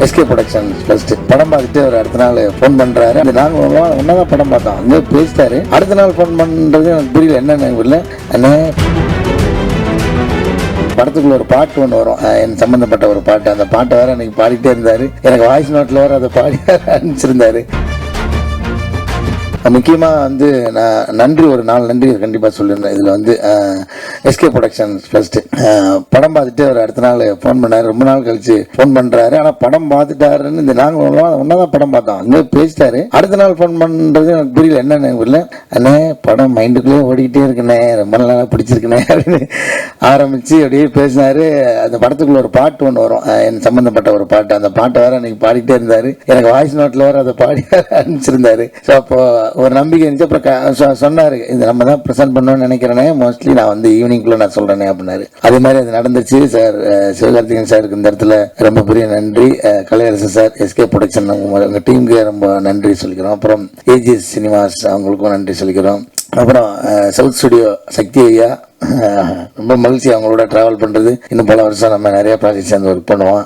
SK production first படம் பார்த்துட்டு ஒரு அடுத்த நாள் ஃபோன் பண்றாரு. நாங்கள் ஒன்னதான் படம் பார்த்தோம், அங்கே பேசிட்டாரு. அடுத்த நாள் ஃபோன் பண்றது எனக்கு புரியல, என்னன்னு புரியல. அண்ணே படத்துக்குள்ள ஒரு பாட்டு ஒன்று வரும், எனக்கு சம்பந்தப்பட்ட ஒரு பாட்டு. அந்த பாட்டை வேற அன்னைக்கு பாடிட்டே இருந்தாரு. எனக்கு வாய்ஸ் நோட்ல வேற அதை பாடி அனுப்பிச்சிருந்தாரு. முக்கியமாக நான் நன்றி, ஒரு 4 நன்றி கண்டிப்பாக சொல்லியிருந்தேன். இதில் எஸ்கே ப்ரொடக்ஷன் ஃபர்ஸ்ட்டு படம் பார்த்துட்டு ஒரு அடுத்த நாள் ஃபோன் பண்ணார். ரொம்ப நாள் கழிச்சு ஃபோன் பண்ணுறாரு. ஆனால் படம் பார்த்துட்டாருன்னு நாங்கள் ஒன்றா படம் பார்த்தோம், அங்கே பேசிட்டாரு. அடுத்த நாள் ஃபோன் பண்ணுறது எனக்கு புரியல, என்னன்னு புரியல. அண்ணே படம் மைண்டுக்குள்ளேயே ஓடிக்கிட்டே இருக்குண்ணே, ரொம்ப நாளாக பிடிச்சிருக்குண்ணே அப்படின்னு ஆரம்பித்து அப்படியே பேசினார். அந்த படத்துக்குள்ள ஒரு பாட்டு ஒன்று வரும், எனக்கு சம்மந்தப்பட்ட ஒரு பாட்டு. அந்த பாட்டை வேற அன்னைக்கு பாடிட்டே இருந்தார். எனக்கு வாய்ஸ் நோட்டில் வேற அதை பாடி அனுப்பிச்சிருந்தாரு. ஸோ அப்போ ஒரு நம்பிக்கை இருந்துச்சு. அப்புறம் சொன்னாரு, இது நம்ம தான் ப்ரெசென்ட் பண்ணணும்னு நினைக்கிறேனே, மோஸ்ட்லி நான் ஈவினிங்குள்ள நான் சொல்றேனே அப்படின்னாரு. அதே மாதிரி அது நடந்துச்சு சார். சிவகார்த்திகேயன் சாருக்கு இந்த இடத்துல ரொம்ப பெரிய நன்றி. கலையரசு சார், எஸ்கே ப்ரொடக்ஷன் உங்க டீமுக்கு ரொம்ப நன்றி சொல்லிக்கிறோம். அப்புறம் ஏஜிஎஸ் சினிமாஸ் அவங்களுக்கும் நன்றி சொல்லிக்கிறோம். அப்புறம் சவுத் ஸ்டுடியோ சக்தி ஐயா, ரொம்ப மகிழ்ச்சி அவங்களோட டிராவல் பண்றது. இன்னும் பல வருஷம் நம்ம நிறைய ப்ராஜெக்ட் சேர்ந்து ஒர்க் பண்ணுவோம்.